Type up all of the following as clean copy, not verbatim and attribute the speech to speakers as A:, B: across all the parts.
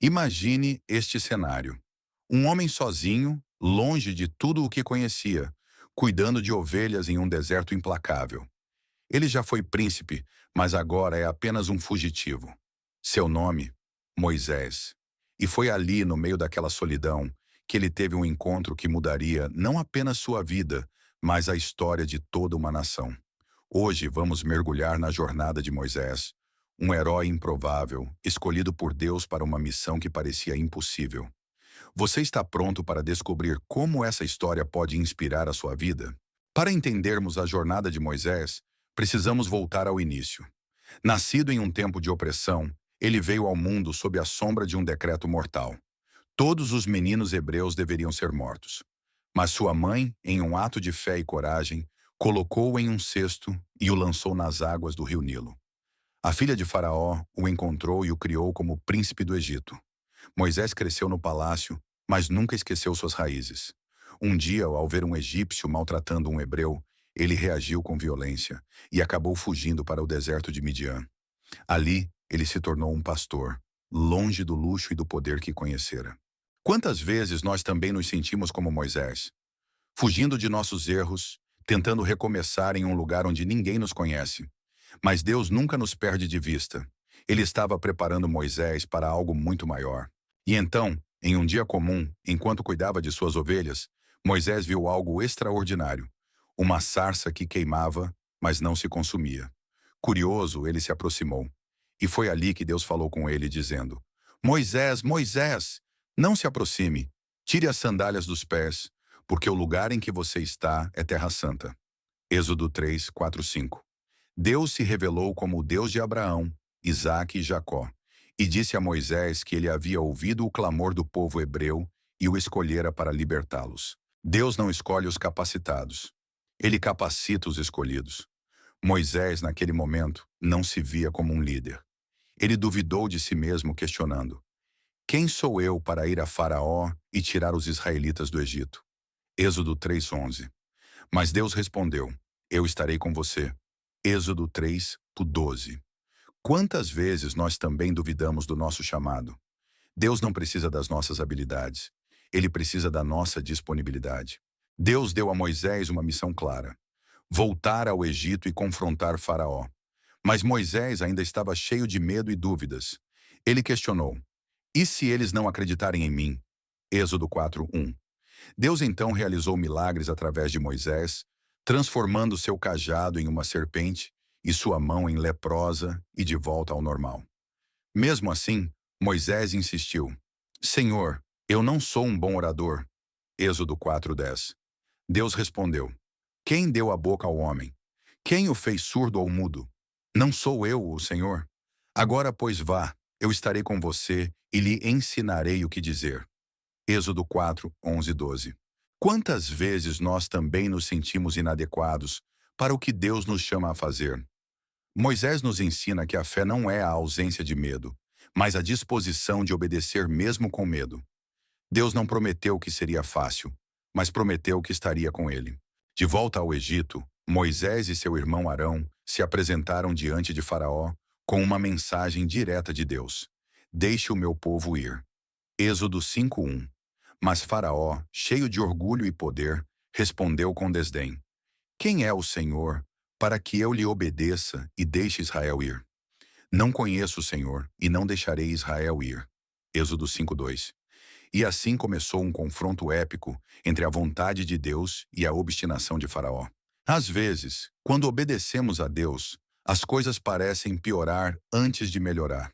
A: Imagine este cenário. Um homem sozinho, longe de tudo o que conhecia, cuidando de ovelhas em um deserto implacável. Ele já foi príncipe, mas agora é apenas um fugitivo. Seu nome? Moisés. E foi ali, no meio daquela solidão, que ele teve um encontro que mudaria não apenas sua vida, mas a história de toda uma nação. Hoje vamos mergulhar na jornada de Moisés, um herói improvável, escolhido por Deus para uma missão que parecia impossível. Você está pronto para descobrir como essa história pode inspirar a sua vida? Para entendermos a jornada de Moisés, precisamos voltar ao início. Nascido em um tempo de opressão, ele veio ao mundo sob a sombra de um decreto mortal. Todos os meninos hebreus deveriam ser mortos. Mas sua mãe, em um ato de fé e coragem, colocou-o em um cesto e o lançou nas águas do rio Nilo. A filha de Faraó o encontrou e o criou como príncipe do Egito. Moisés cresceu no palácio, mas nunca esqueceu suas raízes. Um dia, ao ver um egípcio maltratando um hebreu, ele reagiu com violência e acabou fugindo para o deserto de Midian. Ali, ele se tornou um pastor, longe do luxo e do poder que conhecera. Quantas vezes nós também nos sentimos como Moisés, fugindo de nossos erros, tentando recomeçar em um lugar onde ninguém nos conhece? Mas Deus nunca nos perde de vista. Ele estava preparando Moisés para algo muito maior. E então, em um dia comum, enquanto cuidava de suas ovelhas, Moisés viu algo extraordinário. Uma sarça que queimava, mas não se consumia. Curioso, ele se aproximou. E foi ali que Deus falou com ele, dizendo: Moisés, Moisés, não se aproxime. Tire as sandálias dos pés, porque o lugar em que você está é terra santa. Êxodo 3, 4, 5. Deus se revelou como o Deus de Abraão, Isaque e Jacó, e disse a Moisés que ele havia ouvido o clamor do povo hebreu e o escolhera para libertá-los. Deus não escolhe os capacitados. Ele capacita os escolhidos. Moisés, naquele momento, não se via como um líder. Ele duvidou de si mesmo, questionando: quem sou eu para ir a Faraó e tirar os israelitas do Egito? Êxodo 3:11. Mas Deus respondeu: eu estarei com você. Êxodo 3:12. Quantas vezes nós também duvidamos do nosso chamado? Deus não precisa das nossas habilidades. Ele precisa da nossa disponibilidade. Deus deu a Moisés uma missão clara: voltar ao Egito e confrontar Faraó. Mas Moisés ainda estava cheio de medo e dúvidas. Ele questionou: e se eles não acreditarem em mim? Êxodo 4:1. Deus então realizou milagres através de Moisés, transformando seu cajado em uma serpente e sua mão em leprosa e de volta ao normal. Mesmo assim, Moisés insistiu: Senhor, eu não sou um bom orador. Êxodo 4:10. Deus respondeu: quem deu a boca ao homem? Quem o fez surdo ou mudo? Não sou eu, o Senhor? Agora, pois, vá, eu estarei com você e lhe ensinarei o que dizer. Êxodo 4:11 e 12. Quantas vezes nós também nos sentimos inadequados para o que Deus nos chama a fazer? Moisés nos ensina que a fé não é a ausência de medo, mas a disposição de obedecer mesmo com medo. Deus não prometeu que seria fácil, mas prometeu que estaria com ele. De volta ao Egito, Moisés e seu irmão Arão se apresentaram diante de Faraó com uma mensagem direta de Deus: deixe o meu povo ir. Êxodo 5:1. Mas Faraó, cheio de orgulho e poder, respondeu com desdém: quem é o Senhor para que eu lhe obedeça e deixe Israel ir? Não conheço o Senhor e não deixarei Israel ir. Êxodo 5:2. E assim começou um confronto épico entre a vontade de Deus e a obstinação de Faraó. Às vezes, quando obedecemos a Deus, as coisas parecem piorar antes de melhorar.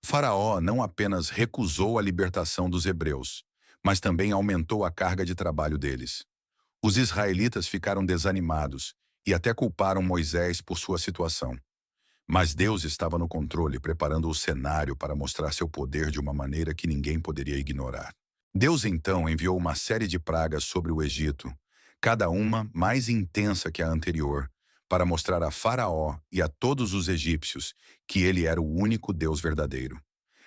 A: Faraó não apenas recusou a libertação dos hebreus, mas também aumentou a carga de trabalho deles. Os israelitas ficaram desanimados e até culparam Moisés por sua situação. Mas Deus estava no controle, preparando o cenário para mostrar seu poder de uma maneira que ninguém poderia ignorar. Deus então enviou uma série de pragas sobre o Egito, cada uma mais intensa que a anterior, para mostrar a Faraó e a todos os egípcios que ele era o único Deus verdadeiro.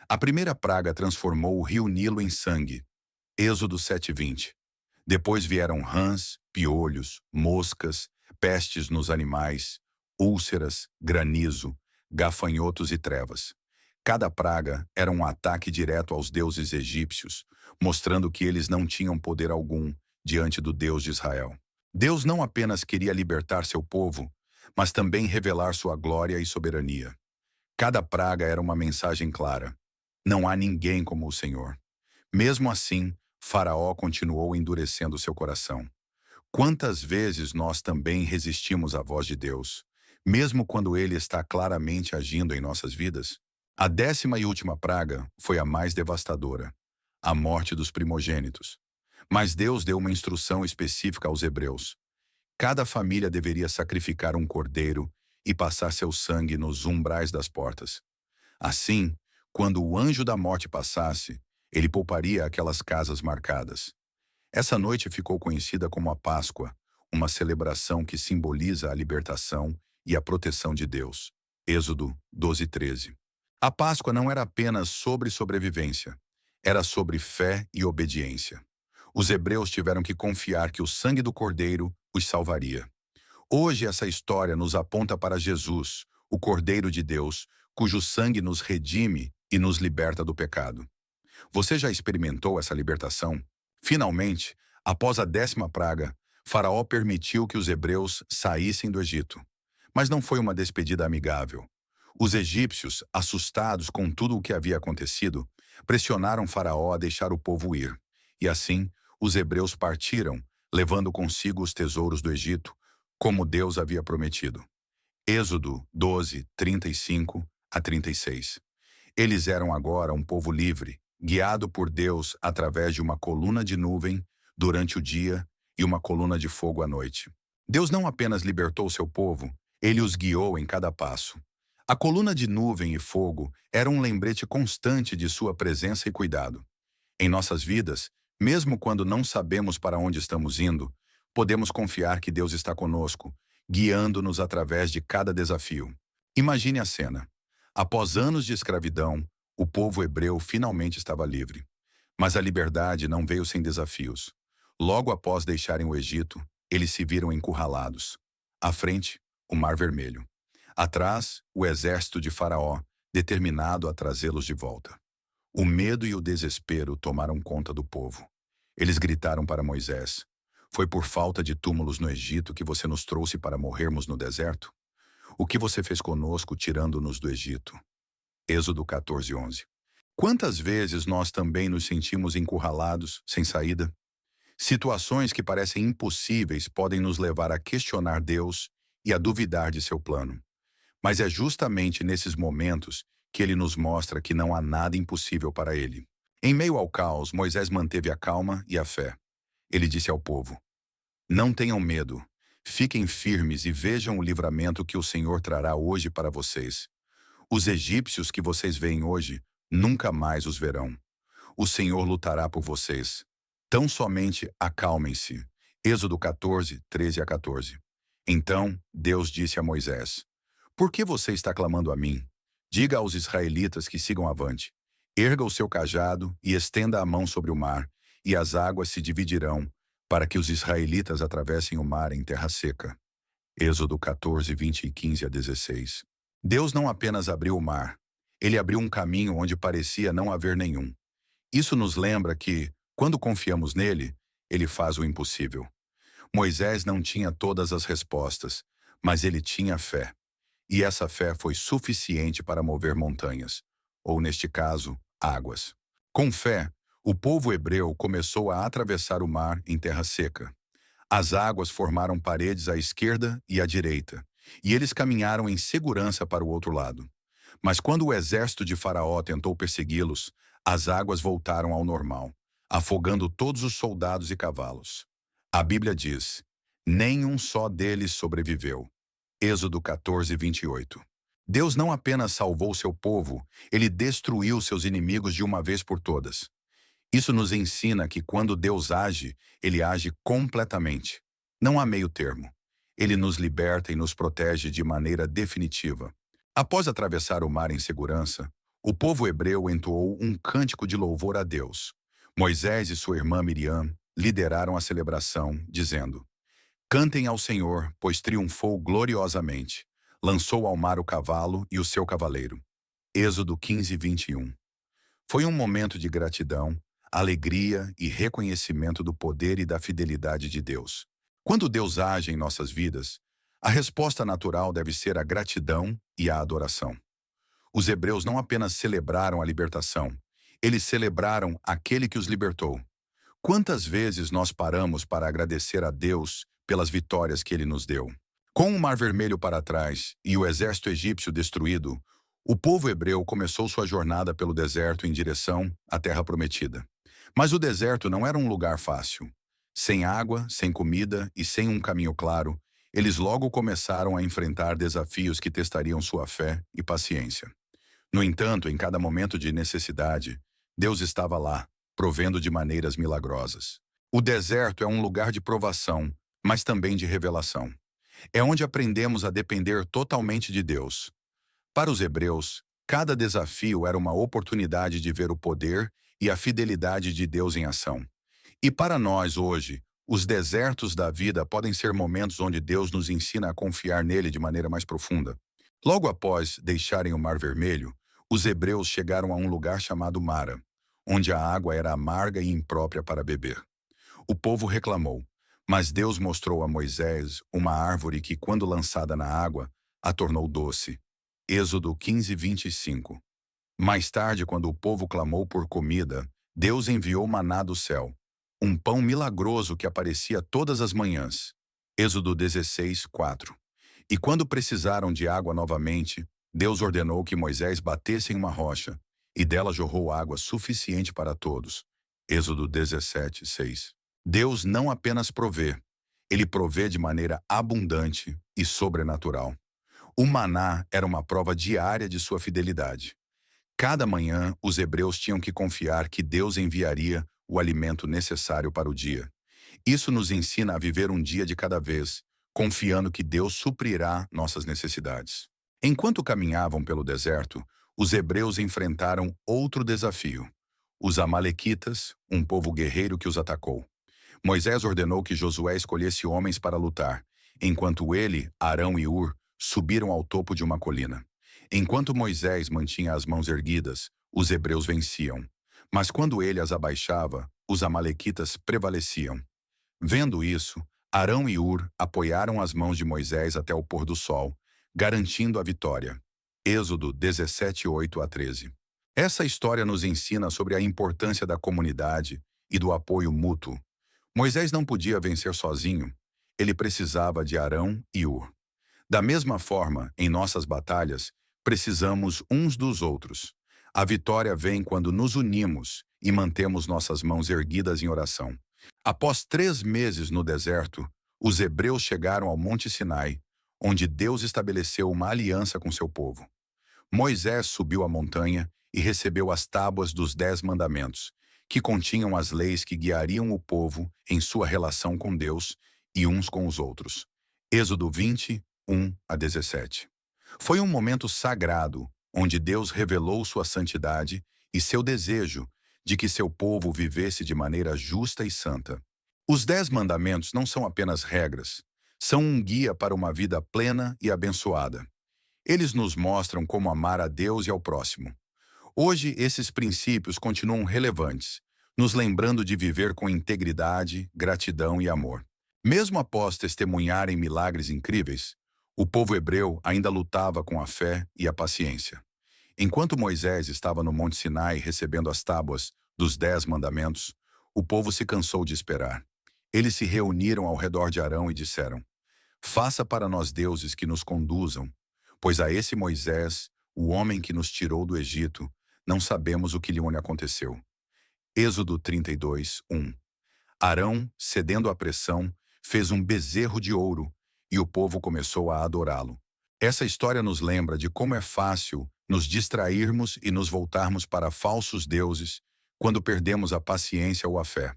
A: A primeira praga transformou o rio Nilo em sangue. Êxodo 7:20. Depois vieram rãs, piolhos, moscas, pestes nos animais, úlceras, granizo, gafanhotos e trevas. Cada praga era um ataque direto aos deuses egípcios, mostrando que eles não tinham poder algum diante do Deus de Israel. Deus não apenas queria libertar seu povo, mas também revelar sua glória e soberania. Cada praga era uma mensagem clara: não há ninguém como o Senhor. Mesmo assim, Faraó continuou endurecendo seu coração. Quantas vezes nós também resistimos à voz de Deus, mesmo quando Ele está claramente agindo em nossas vidas? A 10ª e última praga foi a mais devastadora: a morte dos primogênitos. Mas Deus deu uma instrução específica aos hebreus. Cada família deveria sacrificar um cordeiro e passar seu sangue nos umbrais das portas. Assim, quando o anjo da morte passasse, ele pouparia aquelas casas marcadas. Essa noite ficou conhecida como a Páscoa, uma celebração que simboliza a libertação e a proteção de Deus. Êxodo 12:13. A Páscoa não era apenas sobre sobrevivência, era sobre fé e obediência. Os hebreus tiveram que confiar que o sangue do Cordeiro os salvaria. Hoje essa história nos aponta para Jesus, o Cordeiro de Deus, cujo sangue nos redime e nos liberta do pecado. Você já experimentou essa libertação? Finalmente, após a 10ª praga, Faraó permitiu que os hebreus saíssem do Egito. Mas não foi uma despedida amigável. Os egípcios, assustados com tudo o que havia acontecido, pressionaram Faraó a deixar o povo ir. E assim, os hebreus partiram, levando consigo os tesouros do Egito, como Deus havia prometido. Êxodo 12:35 a 36. Eles eram agora um povo livre, guiado por Deus através de uma coluna de nuvem durante o dia e uma coluna de fogo à noite. Deus não apenas libertou seu povo, ele os guiou em cada passo. A coluna de nuvem e fogo era um lembrete constante de sua presença e cuidado. Em nossas vidas, mesmo quando não sabemos para onde estamos indo, podemos confiar que Deus está conosco, guiando-nos através de cada desafio. Imagine a cena. Após anos de escravidão, o povo hebreu finalmente estava livre. Mas a liberdade não veio sem desafios. Logo após deixarem o Egito, eles se viram encurralados. À frente, o Mar Vermelho. Atrás, o exército de Faraó, determinado a trazê-los de volta. O medo e o desespero tomaram conta do povo. Eles gritaram para Moisés: "Foi por falta de túmulos no Egito que você nos trouxe para morrermos no deserto? O que você fez conosco tirando-nos do Egito?" Êxodo 14:11. Quantas vezes nós também nos sentimos encurralados, sem saída? Situações que parecem impossíveis podem nos levar a questionar Deus e a duvidar de seu plano. Mas é justamente nesses momentos que ele nos mostra que não há nada impossível para ele. Em meio ao caos, Moisés manteve a calma e a fé. Ele disse ao povo: "Não tenham medo, fiquem firmes e vejam o livramento que o Senhor trará hoje para vocês. Os egípcios que vocês veem hoje, nunca mais os verão. O Senhor lutará por vocês. Tão somente acalmem-se." Êxodo 14:13 a 14. Então Deus disse a Moisés: "Por que você está clamando a mim? Diga aos israelitas que sigam avante. Erga o seu cajado e estenda a mão sobre o mar, e as águas se dividirão, para que os israelitas atravessem o mar em terra seca." Êxodo 14:20 e 15 a 16. Deus não apenas abriu o mar, ele abriu um caminho onde parecia não haver nenhum. Isso nos lembra que, quando confiamos nele, ele faz o impossível. Moisés não tinha todas as respostas, mas ele tinha fé. E essa fé foi suficiente para mover montanhas, ou neste caso, águas. Com fé, o povo hebreu começou a atravessar o mar em terra seca. As águas formaram paredes à esquerda e à direita, e eles caminharam em segurança para o outro lado. Mas quando o exército de Faraó tentou persegui-los, as águas voltaram ao normal, afogando todos os soldados e cavalos. A Bíblia diz: "Nenhum só deles sobreviveu." Êxodo 14:28. Deus não apenas salvou seu povo, ele destruiu seus inimigos de uma vez por todas. Isso nos ensina que quando Deus age, ele age completamente. Não há meio termo. Ele nos liberta e nos protege de maneira definitiva. Após atravessar o mar em segurança, o povo hebreu entoou um cântico de louvor a Deus. Moisés e sua irmã Miriam lideraram a celebração, dizendo: "Cantem ao Senhor, pois triunfou gloriosamente. Lançou ao mar o cavalo e o seu cavaleiro." Êxodo 15, 21. Foi um momento de gratidão, alegria e reconhecimento do poder e da fidelidade de Deus. Quando Deus age em nossas vidas, a resposta natural deve ser a gratidão e a adoração. Os hebreus não apenas celebraram a libertação, eles celebraram aquele que os libertou. Quantas vezes nós paramos para agradecer a Deus pelas vitórias que Ele nos deu? Com o Mar Vermelho para trás e o exército egípcio destruído, o povo hebreu começou sua jornada pelo deserto em direção à Terra Prometida. Mas o deserto não era um lugar fácil. Sem água, sem comida e sem um caminho claro, eles logo começaram a enfrentar desafios que testariam sua fé e paciência. No entanto, em cada momento de necessidade, Deus estava lá, provendo de maneiras milagrosas. O deserto é um lugar de provação, mas também de revelação. É onde aprendemos a depender totalmente de Deus. Para os hebreus, cada desafio era uma oportunidade de ver o poder e a fidelidade de Deus em ação. E para nós hoje, os desertos da vida podem ser momentos onde Deus nos ensina a confiar nele de maneira mais profunda. Logo após deixarem o Mar Vermelho, os hebreus chegaram a um lugar chamado Mara, onde a água era amarga e imprópria para beber. O povo reclamou, mas Deus mostrou a Moisés uma árvore que, quando lançada na água, a tornou doce. Êxodo 15, 25. Mais tarde, quando o povo clamou por comida, Deus enviou maná do céu, um pão milagroso que aparecia todas as manhãs. Êxodo 16, 4. E quando precisaram de água novamente, Deus ordenou que Moisés batesse em uma rocha, e dela jorrou água suficiente para todos. Êxodo 17, 6. Deus não apenas provê, ele provê de maneira abundante e sobrenatural. O maná era uma prova diária de sua fidelidade. Cada manhã, os hebreus tinham que confiar que Deus enviaria o alimento necessário para o dia. Isso nos ensina a viver um dia de cada vez, confiando que Deus suprirá nossas necessidades. Enquanto caminhavam pelo deserto, os hebreus enfrentaram outro desafio: os amalequitas, um povo guerreiro que os atacou. Moisés ordenou que Josué escolhesse homens para lutar, enquanto ele, Arão e Hur subiram ao topo de uma colina. Enquanto Moisés mantinha as mãos erguidas, os hebreus venciam. Mas quando ele as abaixava, os amalequitas prevaleciam. Vendo isso, Arão e Hur apoiaram as mãos de Moisés até o pôr do sol, garantindo a vitória. Êxodo 17, 8 a 13. Essa história nos ensina sobre a importância da comunidade e do apoio mútuo. Moisés não podia vencer sozinho, ele precisava de Arão e Hur. Da mesma forma, em nossas batalhas, precisamos uns dos outros. A vitória vem quando nos unimos e mantemos nossas mãos erguidas em oração. Após 3 meses no deserto, os hebreus chegaram ao Monte Sinai, onde Deus estabeleceu uma aliança com seu povo. Moisés subiu a montanha e recebeu as tábuas dos 10 mandamentos, que continham as leis que guiariam o povo em sua relação com Deus e uns com os outros. Êxodo 20, 1 a 17. Foi um momento sagrado, onde Deus revelou sua santidade e seu desejo de que seu povo vivesse de maneira justa e santa. Os 10 mandamentos não são apenas regras, são um guia para uma vida plena e abençoada. Eles nos mostram como amar a Deus e ao próximo. Hoje, esses princípios continuam relevantes, nos lembrando de viver com integridade, gratidão e amor. Mesmo após testemunharem milagres incríveis, o povo hebreu ainda lutava com a fé e a paciência. Enquanto Moisés estava no Monte Sinai recebendo as tábuas dos 10 mandamentos, o povo se cansou de esperar. Eles se reuniram ao redor de Arão e disseram: "Faça para nós deuses que nos conduzam, pois a esse Moisés, o homem que nos tirou do Egito, não sabemos o que lhe aconteceu." Êxodo 32, 1. Arão, cedendo à pressão, fez um bezerro de ouro, e o povo começou a adorá-lo. Essa história nos lembra de como é fácil nos distrairmos e nos voltarmos para falsos deuses quando perdemos a paciência ou a fé.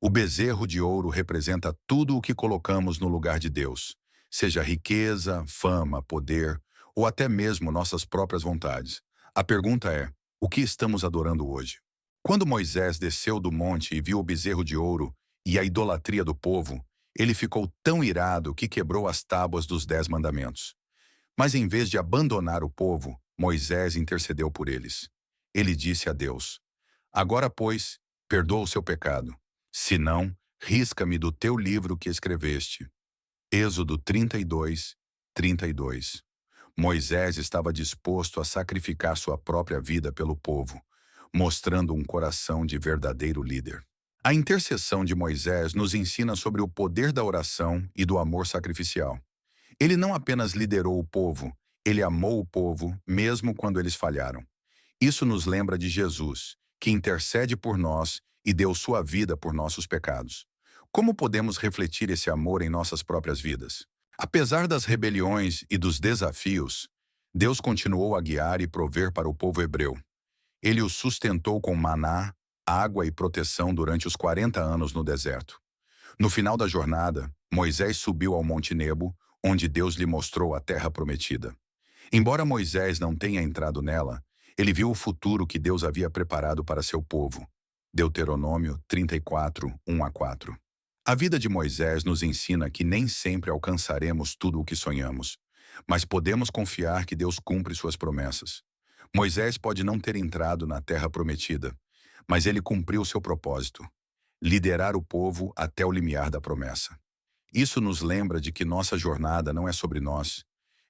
A: O bezerro de ouro representa tudo o que colocamos no lugar de Deus, seja riqueza, fama, poder ou até mesmo nossas próprias vontades. A pergunta é: o que estamos adorando hoje? Quando Moisés desceu do monte e viu o bezerro de ouro e a idolatria do povo, ele ficou tão irado que quebrou as tábuas dos 10 mandamentos. Mas em vez de abandonar o povo, Moisés intercedeu por eles. Ele disse a Deus: Agora, pois, perdoa o seu pecado. Se não, risca-me do teu livro que escreveste. Êxodo 32, 32. Moisés estava disposto a sacrificar sua própria vida pelo povo, mostrando um coração de verdadeiro líder. A intercessão de Moisés nos ensina sobre o poder da oração e do amor sacrificial. Ele não apenas liderou o povo, ele amou o povo, mesmo quando eles falharam. Isso nos lembra de Jesus, que intercede por nós e deu sua vida por nossos pecados. Como podemos refletir esse amor em nossas próprias vidas? Apesar das rebeliões e dos desafios, Deus continuou a guiar e prover para o povo hebreu. Ele os sustentou com maná, água e proteção durante os 40 anos no deserto. No final da jornada, Moisés subiu ao Monte Nebo, onde Deus lhe mostrou a terra prometida. Embora Moisés não tenha entrado nela, ele viu o futuro que Deus havia preparado para seu povo. Deuteronômio 34, 1-4. A vida de Moisés nos ensina que nem sempre alcançaremos tudo o que sonhamos, mas podemos confiar que Deus cumpre suas promessas. Moisés pode não ter entrado na terra prometida, mas ele cumpriu seu propósito: liderar o povo até o limiar da promessa. Isso nos lembra de que nossa jornada não é sobre nós,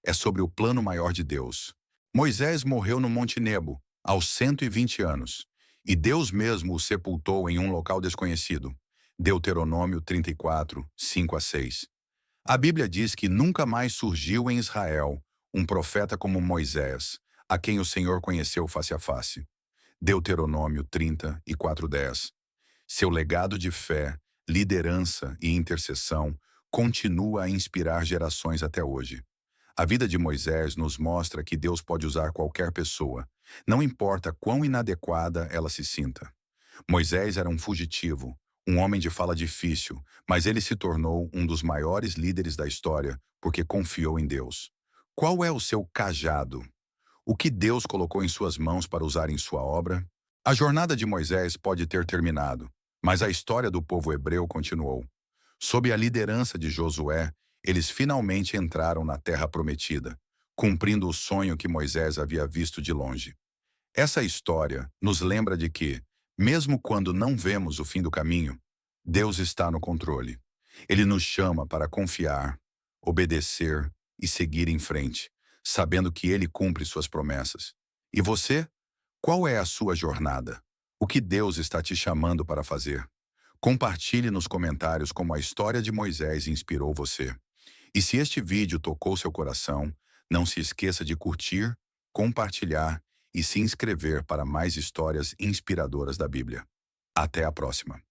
A: é sobre o plano maior de Deus. Moisés morreu no Monte Nebo, aos 120 anos, e Deus mesmo o sepultou em um local desconhecido. Deuteronômio 34, 5-6. A Bíblia diz que nunca mais surgiu em Israel um profeta como Moisés, a quem o Senhor conheceu face a face. Deuteronômio 30 e 4:10. Seu legado de fé, liderança e intercessão continua a inspirar gerações até hoje. A vida de Moisés nos mostra que Deus pode usar qualquer pessoa, não importa quão inadequada ela se sinta. Moisés era um fugitivo, um homem de fala difícil, mas ele se tornou um dos maiores líderes da história porque confiou em Deus. Qual é o seu cajado? O que Deus colocou em suas mãos para usar em sua obra? A jornada de Moisés pode ter terminado, mas a história do povo hebreu continuou. Sob a liderança de Josué, eles finalmente entraram na terra prometida, cumprindo o sonho que Moisés havia visto de longe. Essa história nos lembra de que, mesmo quando não vemos o fim do caminho, Deus está no controle. Ele nos chama para confiar, obedecer e seguir em frente, sabendo que Ele cumpre suas promessas. E você? Qual é a sua jornada? O que Deus está te chamando para fazer? Compartilhe nos comentários como a história de Moisés inspirou você. E se este vídeo tocou seu coração, não se esqueça de curtir, compartilhar e se inscrever para mais histórias inspiradoras da Bíblia. Até a próxima!